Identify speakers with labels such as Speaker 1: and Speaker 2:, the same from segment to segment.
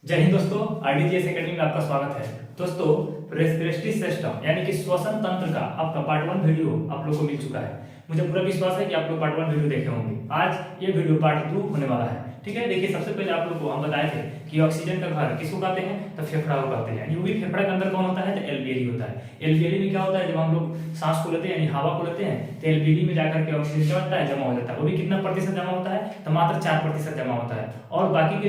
Speaker 1: जय हिंद दोस्तों, आरडीजीएस एकेडमी में आपका स्वागत है। दोस्तों, रेस्पिरेटरी सिस्टम यानी कि श्वसन तंत्र का आपका पार्ट 1 वीडियो आप लोग को मिल चुका है। मुझे पूरा विश्वास है कि आप लोग पार्ट 1 वीडियो देखे होंगे। आज ये वीडियो पार्ट 2 होने वाला है। ठीक है, देखिए सबसे पहले आप लोग को हम बताए थे कि ऑक्सीजन का घर किसको कहते हैं, तो फेफड़ा को कहते हैं। यूवी फेफड़ा के अंदर कौन होता है, तो एल्वियली होता है। एल्वियली में क्या होता है, जब हम लोग सांस को लेते हैं यानी हवा को लेते हैं तो एल्वियली में जाकर के ऑक्सीजन क्या होता है, जमा हो जाता है। वो भी कितना प्रतिशत जमा होता है, तो मात्र 4% जमा होता है। और बाकी के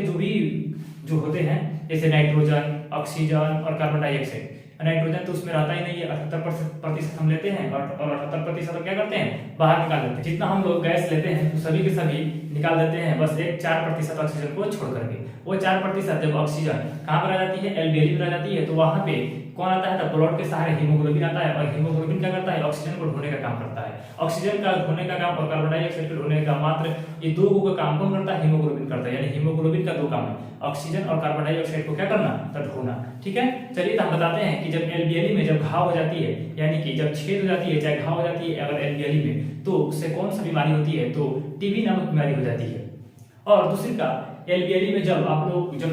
Speaker 1: जो होते हैं जैसे नाइट्रोजन, ऑक्सीजन और कार्बन डाइऑक्साइड। नाइट्रोजन तो उसमें रहता ही नहीं है, 78% हम लेते हैं और 78% क्या करते हैं, बाहर निकाल देते हैं। जितना हम लोग गैस लेते हैं तो सभी के सभी निकाल देते हैं, बस एक 4% ऑक्सीजन को छोड़ करके। वो 4% जब ऑक्सीजन कहाँ पर आ जाती है, एल्वियली में आ जाती है, तो वहां पे कौन आता है, तो ब्लड के सहारे हीमोग्लोबिन आता है। और हीमोग्लोबिन क्या करता है, ऑक्सीजन को ढोने का काम करता है। ऑक्सीजन का ढोने का काम और कार्बन डाइऑक्साइड को ढोने का मात्र ये दो का काम कौन करता है, हीमोग्लोबिन करता है। यानी हीमोग्लोबिन का दो काम है, ऑक्सीजन और कार्बन डाइऑक्साइड को क्या करना, तो ढोना। ठीक है, चलिए तो हम बताते हैं कि जब एल्वियली में जब घाव हो जाती है, यानी कि जब छेद हो जाती है, चाहे घाव हो जाती है अगर एल्वियली में, तो उससे कौन सा बीमारी होती है, तो टीबी नामक बीमारी हो जाती है। और दूसरी का एल्वियली में जब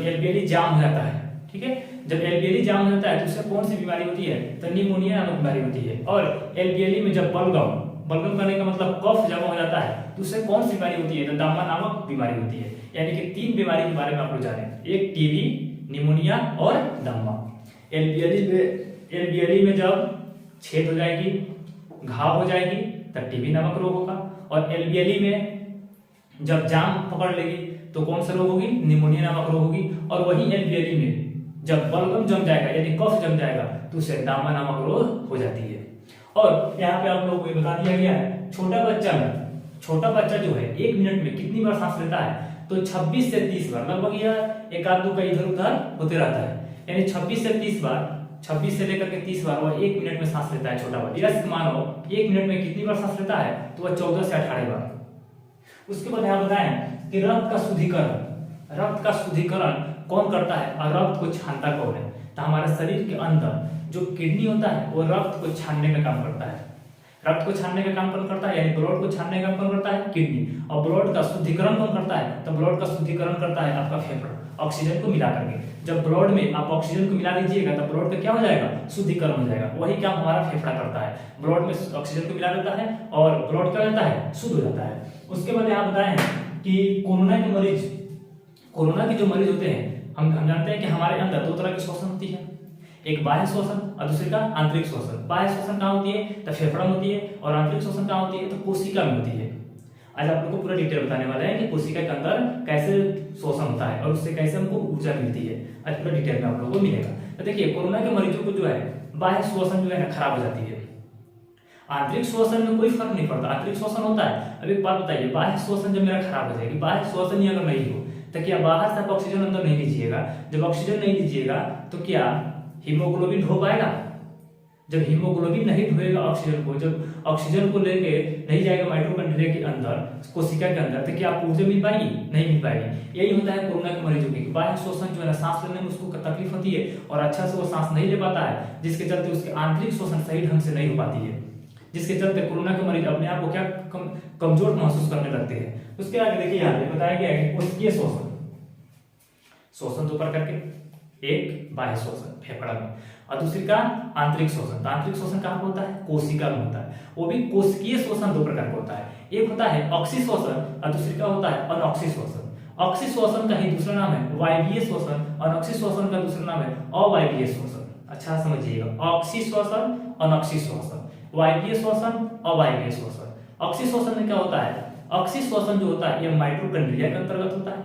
Speaker 1: एल्वियली जाम हो जाता है, ठीक है, जब एल्वियली जाम हो जाता है तो उससे कौन सी बीमारी होती है, तो निमोनिया नामक बीमारी होती है। और एल्वियली में जब बलगम करने का मतलब कफ जमा हो जाता है तो उससे कौन सी बीमारी होती है, तो दामा नामक बीमारी होती है। यानी कि 3 बीमारी के बारे में आप लोग जाने, एक टीबी, निमोनिया और दम्मा। एल्वियली में जब छेद हो जाएगी, घाव हो जाएगी, तब टीबी नामक रोग होगा। और एल्वियली में जब जाम पकड़ लेगी तो कौन सा रोग होगी, निमोनिया नामक रोग होगी। और वही एल्वियली में जब बलगम जम जाएगा यानी कफ जम जाएगा तो उसे दामा नामक रोग हो जाती है। और यहाँ पे आप लोगों को ये बता दिया गया है, छोटा बच्चा जो है 1 मिनट में कितनी बार सांस लेता है, तो 26 से 30 बार। लगभग यह एक आध दो का इधर उधर होते रहता है, यानी 26 से 30 बार, 26 से लेकर के 30 बार वह 1 मिनट में सांस लेता है छोटा बच्चा। यस, मानो 1 मिनट में कितनी बार सांस लेता है, तो वह 14 से 18 बार। उसके बाद यहाँ बताएं कि रक्त का शुद्धिकरण कौन करता है और रक्त को छानता कौन है, तो हमारे शरीर के अंदर जो किडनी होता है वो रक्त को छानने का काम करता है। रक्त को छानने का काम कौन करता है, यानी ब्लड को छानने का काम कौन करता है, किडनी। और ब्लड का शुद्धिकरण कौन करता है, तो ब्लड का शुद्धिकरण करता है आपका फेफड़ा, ऑक्सीजन को मिला करके। जब ब्लड में आप ऑक्सीजन को मिला दीजिएगा तो ब्लड का क्या हो जाएगा, शुद्धिकरण हो जाएगा। वही काम हमारा फेफड़ा करता है, ब्लड में ऑक्सीजन को मिला देता है और ब्लड क्या हो जाता है, शुद्ध हो जाता है। उसके बाद यहाँ बताएं कि कोरोना के जो मरीज होते हैं, हम जानते हैं कि हमारे अंदर 2 तरह की श्वसन होती है, एक बाह्य श्वसन और दूसरी का आंतरिक श्वसन। बाह्य श्वसन कहाँ होती है, तो फेफड़ा में होती है। और आंतरिक श्वसन कहाँ होती है, तो कोशिका में होती है। आज आप लोग को पूरा डिटेल बताने वाला है कि कोशिका के अंदर कैसे श्वसन होता है और उससे कैसे हमको ऊर्जा मिलती है। आज पूरा डिटेल में आप लोगों को मिलेगा। तो देखिए, कोरोना के मरीजों को जो है बाह्य श्वसन जो है ना खराब हो जाती है। आंतरिक श्वसन में कोई फर्क नहीं पड़ता, आंतरिक श्वसन होता है। अब एक बात बताइए, बाह्य श्वसन जब मेरा खराब हो जाएगी, बाह्य श्वसन ही अगर नहीं हो तो क्या बाहर से आप ऑक्सीजन अंदर नहीं लीजिएगा, जब ऑक्सीजन नहीं लीजिएगा तो क्या हीमोग्लोबिन ढो पाएगा। जब हीमोग्लोबिन नहीं ढोएगा ऑक्सीजन को, जब ऑक्सीजन को लेके नहीं जाएगा माइटोकॉन्ड्रिया के अंदर, कोशिका के अंदर, तो क्या आपको ऊर्जा मिल पाएगी, नहीं मिल पाएगी। यही होता है कोरोना के मरीजों की, बाह्य श्वसन जो है ना, सांस लेने में उसको तकलीफ होती है और अच्छा से वो सांस नहीं ले पाता है, जिसके चलते उसके आंतरिक श्वसन सही ढंग से नहीं हो पाती है, जिसके चलते कोरोना के मरीज अपने आप को क्या कमजोर महसूस करने लगते हैं। उसके आगे देखिए, यहाँ पे बताया गया है कि कोशिकीय श्वसन 2 प्रकार के, एक बाह्य श्वसन फेफड़ा में और दूसरी का आंतरिक श्वसन। आंतरिक श्वसन कहाँ होता है, कोशिका में होता है। वो भी कोशिकीय श्वसन 2 प्रकार का होता है, एक होता है ऑक्सी श्वसन और दूसरी का होता है अनऑक्सी श्वसन। ऑक्सी श्वसन का ही दूसरा नाम है वायवीय श्वसन, अनऑक्सी श्वसन का दूसरा नाम है अवायवीय श्वसन। अच्छा समझिएगा, ऑक्सी श्वसन, अनऑक्सी श्वसन, वायवीय श्वसन, अवायवीय श्वसन। ऑक्सी श्वसन में क्या होता है, ऑक्सी श्वसन जो होता है यह माइटोकॉन्ड्रिया के अंतर्गत होता है,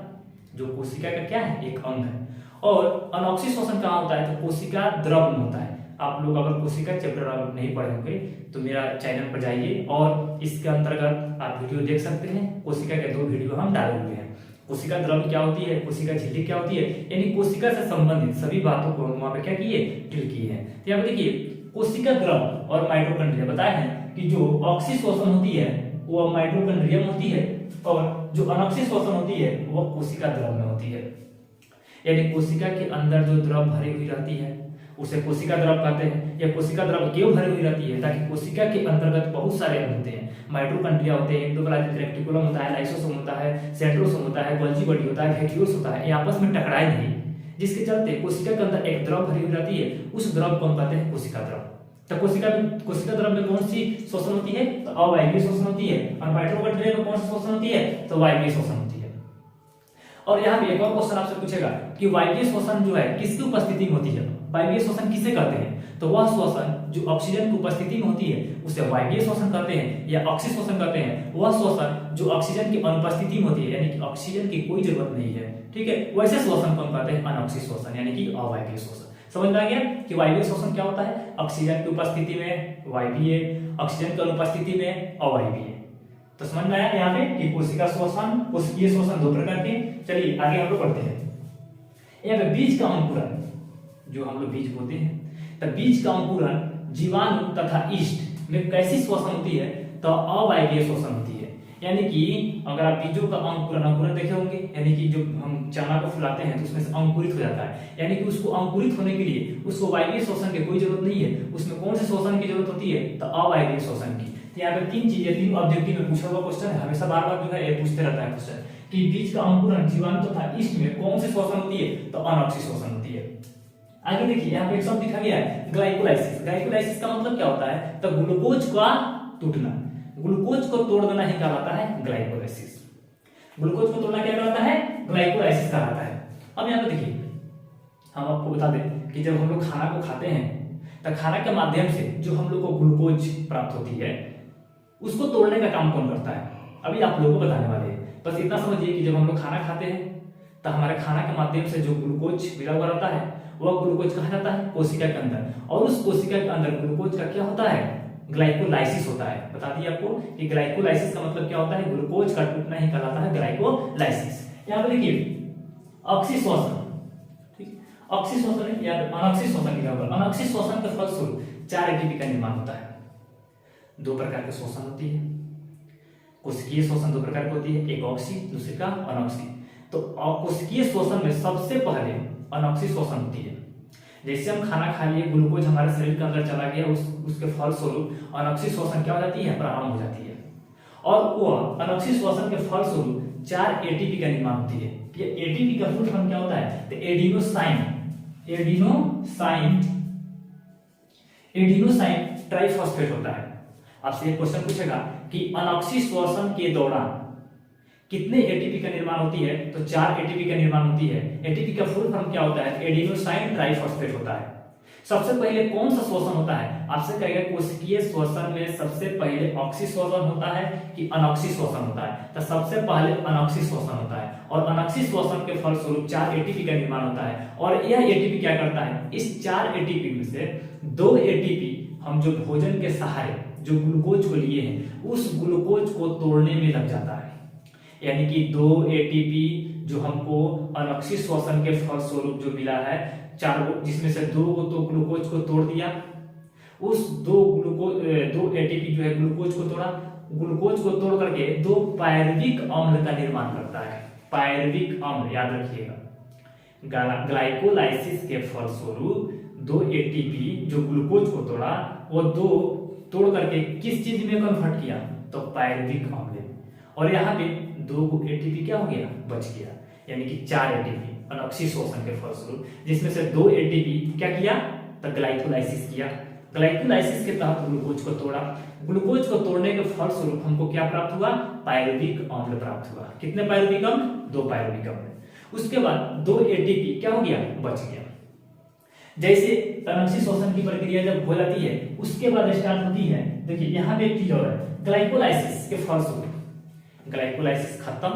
Speaker 1: जो कोशिका का क्या है, एक अंग है। और अनऑक्सी श्वसन कहाँ होता है, तो कोशिका द्रव में होता है। आप लोग अगर कोशिका चैप्टर नहीं पढ़े होंगे तो मेरा चैनल पर जाइए और इसके अंतर्गत आप वीडियो देख सकते हैं। कोशिका के 2 वीडियो हम डाले हुए हैं। कोशिका द्रव क्या होती है, कोशिका झिल्ली क्या होती है, यानी कोशिका से संबंधित सभी बातों को हम वहां पे क्या किए, डील किए हैं। तो यहाँ पे देखिए, कोशिका द्रव और माइटोकॉन्ड्रिया बताए हैं कि जो ऑक्सी श्वसन होती है वो माइटोकॉन्ड्रिया में होती है और जो अनऑक्सी श्वसन होती है वो कोशिका द्रव में होती है। यानी कोशिका के अंदर जो द्रव भरी हुई रहती है उसे कोशिका द्रव कहते हैं। यह कोशिका द्रव क्यों भरी हुई रहती है, ताकि कोशिका के अंतर्गत बहुत सारे अंग होते हैं, माइटोकॉन्ड्रिया होते हैं, एंडोप्लाज्मिक रेटिकुलम होता है, लाइसोसोम होता है, सेंट्रोसोम होता है, गोल्गी बॉडी होता है, वेक्यूल्स होता है। ये आपस में टकराए नहीं, जिसके चलते कोशिका के अंदर एक द्रव भरी हुई रहती है, उस द्रव को हम कहते हैं कोशिका द्रव। तो कोशिका द्रव में कौन सी शोषण होती है? तो अवायवीय शोषण होती है। और माइटोकॉन्ड्रिया में कौन सी शोषण होती है? तो वायवीय शोषण होती है। और यहाँ पे एक और क्वेश्चन आपसे पूछेगा कि वायवीय शोषण जो है किसकी उपस्थिति में होती है? वायवीय शोषण किसे कहते हैं? तो वह शोषण जो ऑक्सीजन की उपस्थिति में होती है उसे वायवीय शोषण कहते हैं या ऑक्सी शोषण कहते हैं। वह शोषण जो ऑक्सीजन की अनुपस्थिति में होती है, यानी कि ऑक्सीजन की कोई जरूरत नहीं है, ठीक है, वैसे शोषण को हम कहते हैं अनऑक्सी शोषण, यानी कि अवायवीय शोषण। समझ में आ गया कि वायवीय शोषण क्या होता है? ऑक्सीजन की उपस्थिति में वायवीय, ऑक्सीजन की अनुपस्थिति में अवायवीय। तो समझ में आया यहाँ पे कि कोशिका शोषण, कोशिकीय शोषण दो प्रकार के। चलिए आगे हम लोग बढ़ते हैं। यहाँ पे बीज का अंकुरन, जो हम लोग बीज बोलते हैं, तो बीज का अंकुरन जीवाणु तथा ईस्ट में कैसी शोषण होती है? तो अवायवीय शोषण होती है। यानी कि अगर आप बीजों का अंकुरन देखे होंगे, यानी कि जो हम चना को फुलाते हैं तो उसमें से अंकुरित हो जाता है, यानी कि उसको अंकुरित होने के लिए उसको वायवीय शोषण की कोई जरूरत नहीं है। उसमें कौन से शोषण की जरूरत होती है? तो अवायवीय शोषण की। तो यहाँ पे तीन चीजें, तीन ऑब्जेक्टिव में पूछा हुआ क्वेश्चन है, हमेशा बार बार जो है पूछते रहता है क्वेश्चन कि बीज का अंकुरन जीवाणु तथा ईस्ट में कौन से शोषण होती है? तो अनऑक्सी शोषण होती है। आगे देखिए यहाँ पे एक शब्द दिखा गया है ग्लाइकोलाइसिस। ग्लाइकोलाइसिस का मतलब क्या होता है? तो ग्लूकोज का टूटना, ग्लूकोज को तोड़ देना ही कहलाता है ग्लाइकोलाइसिस। ग्लूकोज को तोड़ना क्या कहलाता है? ग्लाइकोलाइसिस कहलाता है। अब यहाँ पे देखिए हम आपको बता दें कि जब हम लोग खाना को खाते हैं तो खाना के माध्यम से जो हम लोग को ग्लूकोज प्राप्त होती है उसको तोड़ने का काम कौन करता है? अभी आप लोगों को बताने वाले हैं। बस इतना समझिए कि जब हम लोग खाना खाते हैं तो हमारे खाना के माध्यम से जो ग्लूकोज मिला हुआ रहता है वह ग्लूकोज कहा जाता है कोशिका के अंदर, और उस कोशिका के अंदर ग्लूकोज का क्या होता है? ग्लाइकोलाइसिस होता है। बता दिए आपको कि ग्लाइकोलाइसिस का मतलब क्या होता है? ग्लूकोज का टूटना ही कहलाता है ग्लाइकोलाइसिस। यहाँ पे देखिए ऑक्सी शोषण, ऑक्सी शोषण या अनऑक्सी शोषण लिखा हुआ। अनऑक्सी शोषण के फलस्वरूप 4 एटीपी का निर्माण होता है। दो प्रकार के शोषण होती है, कोशिकीय शोषण दो प्रकार की होती है, एक ऑक्सी दूसरे का अनऑक्सी। तो कोशिकीय शोषण में सबसे पहले अनऑक्सी शोषण होती है। जैसे हम खाना खा लिए, ग्लूकोज हमारे शरीर के अंदर चला गया, उसके फलस्वरूप अनऑक्सी शोषण क्या हो जाती है? प्रारंभ हो जाती है। और वह अनऑक्सी शोषण के फलस्वरूप 4 एटीपी का निर्माण होती है। ये एटीपी का फुल फॉर्म क्या होता है? तो एडिनोसाइन ट्राइफॉस्फेट होता है। आपसे एक क्वेश्चन पूछेगा कि अनऑक्सी शोषण के दौरान कितने एटीपी का निर्माण होती है? तो 4 एटीपी का निर्माण होती है। एटीपी का फुल फॉर्म क्या होता है? एडिनोसाइन ट्राइफॉस्फेट होता है। सबसे पहले कौन सा शोषण होता है? आपसे कहेगा कोशिकीय शोषण में सबसे पहले ऑक्सी शोषण होता है कि अनऑक्सी शोषण होता है? तो सबसे पहले अनऑक्सी शोषण होता है, और अनऑक्सी शोषण के फलस्वरूप 4 एटीपी का निर्माण होता है। और यह एटीपी क्या करता है? इस 4 एटीपी में से 2 एटीपी हम जो भोजन के सहारे जो ग्लूकोज को लिए हैं उस ग्लूकोज को तोड़ने में लग जाता है। यानी कि 2 एटीपी जो हमको अनऑक्सी शोषण के फलस्वरूप जो मिला है 4, जिसमें से 2 को तो ग्लूकोज को तोड़ दिया, उस 2 एटीपी जो है ग्लूकोज को तोड़ा, ग्लूकोज को तोड़ करके 2 पायरुविक अम्ल का निर्माण करता है। पायरुविक अम्ल याद रखिएगा। ग्लाइकोलाइसिस के फलस्वरूप 2 एटीपी जो ग्लूकोज को तोड़ा, वो 2 तोड़ करके किस चीज में कन्वर्ट किया? तो पायरुविक अम्ल। और यहाँ पे 2 एटीपी क्या हो गया? बच गया। यानी कि 4 एटीपी अनऑक्सी शोषण के फलस्वरूप, जिसमें से 2 एटीपी क्या किया? तो ग्लाइकोलाइसिस किया। ग्लाइकोलाइसिस के तहत ग्लूकोज को तोड़ा, ग्लूकोज को तोड़ने के फलस्वरूप हमको क्या प्राप्त हुआ? पायरुविक अम्ल प्राप्त हुआ। कितने पायरुविक अम्ल? 2 पायरुविक अम्ल। उसके बाद 2 एटीपी क्या हो गया? बच गया। जैसे अनऑक्सी शोषण की प्रक्रिया जब हो जाती है उसके बाद स्टार्ट होती है, देखिए यहाँ पे एक चीज और है, ग्लाइकोलाइसिस के फलस्वरूप ग्लाइकोलाइसिस खत्म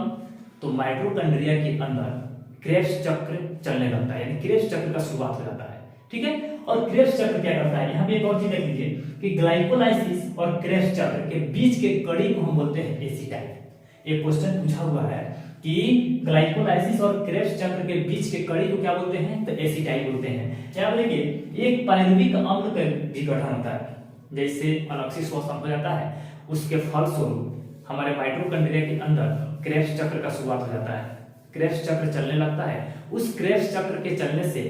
Speaker 1: तो माइटोकॉन्ड्रिया के अंदर क्रेब्स चक्र चलने लगता है, यानी क्रेब्स चक्र का शुरुआत हो जाता है। ठीक है, और क्रेब्स चक्र क्या करता है? यहाँ पे एक और चीज देख लीजिए कि ग्लाइकोलाइसिस और क्रेब्स चक्र के बीच के कड़ी को हम बोलते हैं एसीटाइल। एक क्वेश्चन पूछा हुआ है कि ग्लाइकोलाइसिस और क्रेब्स चक्र के बीच के कड़ी को क्या बोलते हैं? तो एसीटाइल बोलते हैं। यहाँ देखिए एक पायरुविक अम्ल का भी गठन होता है। जैसे अनऑक्सी शोषण हो जाता है उसके फलस्वरूप हमारे माइटोकॉन्ड्रिया के अंदर क्रेब्स चक्र का शुरुआत हो जाता है, क्रेब्स चक्र चलने लगता है। उस क्रेब्स चक्र के चलने से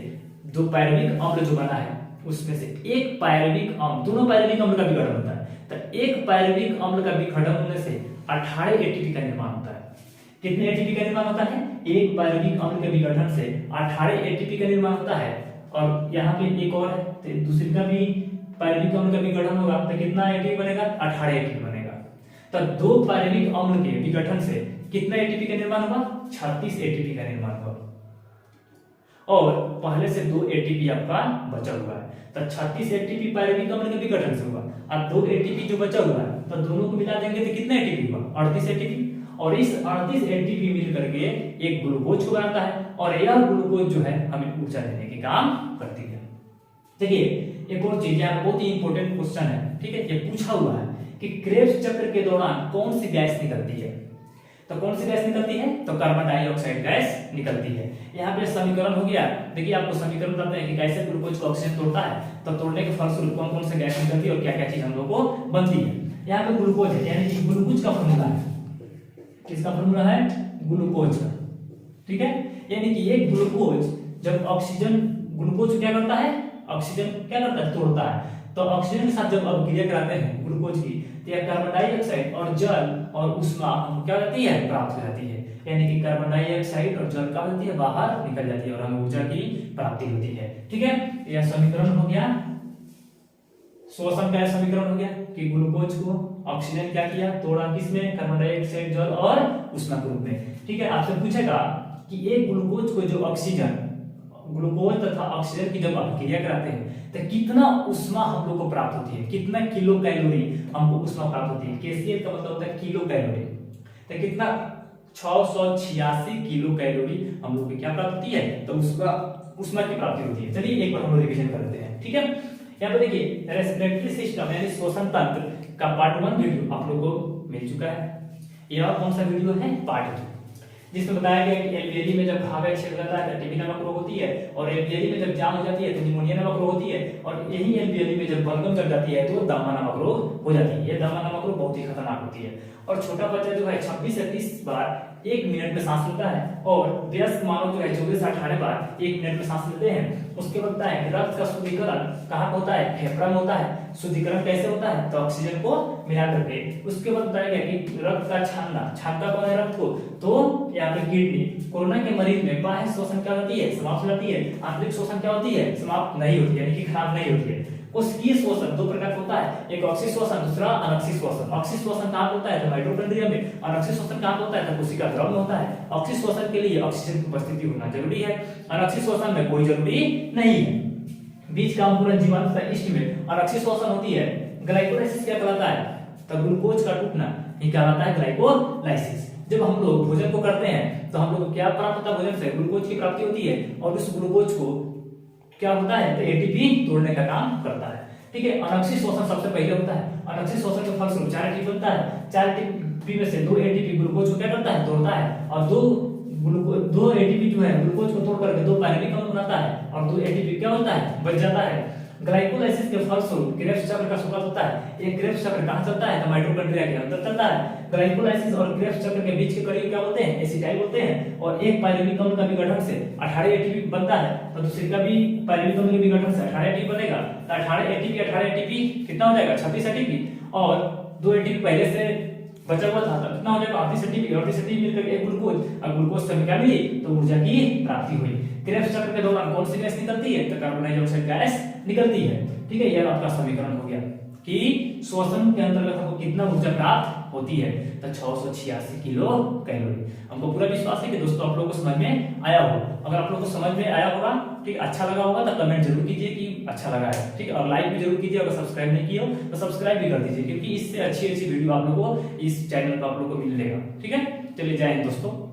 Speaker 1: 2 पायरुविक अम्ल जो बना है उसमें से एक पायरुविक अम्ल, दोनों पायरुविक अम्ल का विघटन होता है, तो एक पायरुविक अम्ल का विघटन होने से 18 एटीपी का निर्माण होता है। कितने एटीपी का निर्माण होता है? एक पायरुविक अम्ल के विघटन से 18 एटीपी का निर्माण होता है। और यहाँ पे एक और है, तो दूसरी का भी पायरुविक अम्ल का विघटन होगा तो कितना एटीपी बनेगा? 18 एटीपी बनेगा। तो दो पायरुविक अम्ल के विघटन से कितना एटीपी का निर्माण होगा? 36 एटीपी का निर्माण होगा। और पहले से 2 एटीपी आपका बचा हुआ है, तो 36 एटीपी पायरुविक अम्ल के विघटन से होगा। अब 2 एटीपी जो बचा हुआ है तो दोनों को मिला देंगे तो कितना एटीपी हुआ? 38 एटीपी। और इस 38 एटीपी मिल करके एक ग्लूकोज को बनाता है और यह ग्लूकोज जो है हमें ऊर्जा देने के काम करती है। देखिए एक और चीज यहाँ बहुत ही इंपॉर्टेंट क्वेश्चन है, ठीक है, ये पूछा हुआ है कि क्रेब्स चक्र के दौरान कौन सी गैस निकलती है? तो कौन सी गैस निकलती है? तो कार्बन डाइऑक्साइड गैस निकलती है। यहाँ पे समीकरण हो गया। देखिए आपको समीकरण बताते हैं कि कैसे ग्लूकोज को ऑक्सीजन तोड़ता है, तो तोड़ने के फलस्वरूप कौन कौन सी गैस निकलती है और क्या क्या चीज हम लोग को बनती है। यहाँ पे ग्लूकोज है, यानी कि ग्लूकोज का फॉर्मूला है। किसका फॉर्मूला है? ग्लूकोज का, ठीक है। यानी कि एक ग्लूकोज जब ऑक्सीजन, ग्लूकोज क्या करता है? ऑक्सीजन क्या करता है? तोड़ता है। तो ऑक्सीजन के साथ जब अभिक्रिया कराते हैं ग्लूकोज की, तो यह कार्बन डाइऑक्साइड और जल और ऊष्मा हमको क्या होती है? प्राप्त हो जाती है। यानी कि कार्बन डाइऑक्साइड और जल क्या होती है? बाहर निकल जाती है और हमें ऊर्जा की प्राप्ति होती है, ठीक है। यह समीकरण हो गया, श्वसन का समीकरण हो गया कि ग्लूकोज को ऑक्सीजन क्या किया? तोड़ा, किसमें? कार्बन डाइऑक्साइड, जल और ऊष्मा के रूप में, ठीक है। आपसे पूछेगा कि एक ग्लूकोज को जो ऑक्सीजन, ग्लूकोज तथा ऑक्सीजन की जब अभिक्रिया कराते हैं तो कितना ऊष्मा हम लोग को प्राप्त होती है? कितना किलो कैलोरी हमको ऊष्मा प्राप्त होती है? KCl का मतलब होता है किलो कैलोरी। तो कितना? 686 किलो कैलोरी हम लोग को क्या प्राप्त होती है? तो उसका ऊष्मा की प्राप्ति होती है। चलिए एक बार हम लोग रिवीजन कर लेते हैं, ठीक है। यहाँ पे देखिए रेस्पिरेटरी सिस्टम यानी श्वसन तंत्र का पार्ट 1 वीडियो आप लोगों को मिल चुका है। यह कौन सा वीडियो है? पार्ट 2, जिसमें बताया गया कि एल्वियली में जब घाव छेद जाता है तो टीबी नामक रोग होती है, और एल्वियली में जब जाम हो जाती है तो निमोनिया नामक रोग होती है, और यही एल्वियली में जब बलगम चढ़ जाती है तो दमा नामक रोग हो जाती है। यह दमा नामक रोग बहुत ही खतरनाक होती है। और छोटा बच्चा जो है 26 से 30 बार 1 मिनट में सांस लेता है, और वयस्क मानव जो है 24 से 18 बार 1 मिनट में सांस लेते हैं। उसके बाद बताया है रक्त का शुद्धिकरण कहाँ होता है? फेफड़ा में होता है। शुद्धिकरण कैसे होता है? तो ऑक्सीजन को मिला करके। उसके बाद बताया गया कि रक्त का छानता कौन है रक्त को? तो यहाँ पे किडनी। कोरोना के मरीज में बाह्य शोषण क्या होती है? समाप्त हो जाती है। आंतरिक शोषण क्या होती है? समाप्त नहीं होती है, यानी कि खराब नहीं होती है। कोशिकीय शोषण 2 प्रकार का होता है, एक ऑक्सीय शोषण, दूसरा अनॉक्सीय शोषण। ऑक्सीय शोषण कहाँ होता है? तो माइटोकॉन्ड्रिया में। अनॉक्सीय शोषण कहाँ होता है? तो कोशिका द्रव में होता है। ऑक्सीय शोषण के लिए ऑक्सीजन की उपस्थिति होना जरूरी है, अनॉक्सीय शोषण में कोई जरूरी नहीं है। बीज का अंकुरन जीवाणु तथा यीस्ट में अनॉक्सीय शोषण होती है। ग्लाइकोलाइसिस क्या कहलाता है? तो ग्लूकोज का टूटना ये कहलाता है ग्लाइकोलाइसिस। जब हम लोग भोजन को करते हैं तो हम लोग को क्या प्राप्त होता है? भोजन से ग्लूकोज की प्राप्ति होती है, और उस ग्लूकोज को क्या होता है? तो एटीपी तोड़ने का काम करता है, ठीक है। अनॉक्सीय शोषण सबसे पहले होता है। अनॉक्सीय शोषण के फलस्वरूप 4 एटीपी बनता है। 4 एटीपी में से 2 एटीपी ग्लूकोज को क्या करता है? तोड़ता है, और 2 एटीपी जो है ग्लूकोज को तोड़ करके 2 पायरुविक अम्ल बनाता है, और 2 एटीपी क्या होता है? बच जाता है। ग्लाइकोलाइसिस के फलस्वरूप क्रेब्स चक्र का शुरुआत होता है। ये क्रेब्स चक्र कहां चलता है? तो माइटोकॉन्ड्रिया के अंदर चलता है। ग्लाइकोलाइसिस और क्रेब्स चक्र के बीच के कड़ी क्या होते हैं? एसिटाइल होते हैं, और एक पायरुविक अम्ल का विघटन से 18 एटीपी बनता है, तो दूसरे का भी पायरुविक अम्ल के विघटन से 18 एटीपी बनेगा। तो 18 एटीपी कितना हो जाएगा? 26 एटीपी, और 2 एटीपी पहले से बचा हुआ था तो कितना हो जाएगा? 38 एटीपी मिलकर एक ग्लूकोज, और ग्लूकोज से क्या मिली? तो ऊर्जा की प्राप्ति हुई। क्रेब्स चक्र के दौरान कौन सी गैस निकलती है? तो कार्बन डाइऑक्साइड गैस निकलती है, ठीक है। यह आपका समीकरण हो गया कि श्वसन के अंतर्गत हमको कितना ऊर्जा प्राप्त होती है? तो 686 किलो कैलोरी। हमको पूरा विश्वास है कि दोस्तों आप लोगों को समझ में आया होगा। अगर आप लोगों को समझ में आया होगा, ठीक, अच्छा लगा होगा तो कमेंट जरूर कीजिए कि अच्छा लगा है, ठीक है। और लाइक भी जरूर कीजिए, अगर सब्सक्राइब नहीं किया हो तो सब्सक्राइब भी कर दीजिए, क्योंकि इससे अच्छी वीडियो आप लोगों को इस चैनल पर आप लोगों को मिलेगा, ठीक है। चलिए जय हिंद दोस्तों।